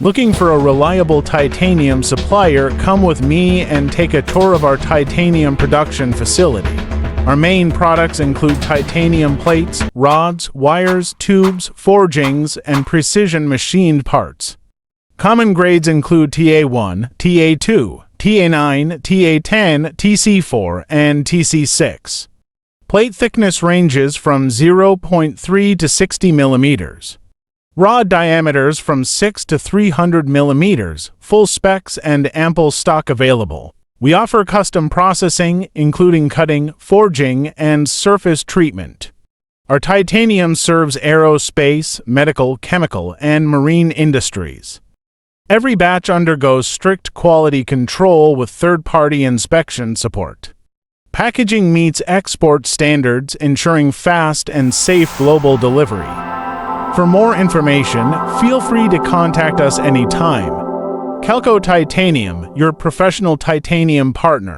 Looking for a reliable titanium supplier? Come with me and take a tour of our titanium production facility. Our main products include titanium plates, rods, wires, tubes, forgings, and precision machined parts. Common grades include TA1, TA2, TA9, TA10, TC4, and TC6. Plate thickness ranges from 0.3 to 60 millimeters. Rod diameters from 6 to 300 millimeters, full specs and ample stock available. We offer custom processing, including cutting, forging, and surface treatment. Our titanium serves aerospace, medical, chemical, and marine industries. Every batch undergoes strict quality control with third-party inspection support. Packaging meets export standards, ensuring fast and safe global delivery. For more information, feel free to contact us anytime. Chalco Titanium, your professional titanium partner.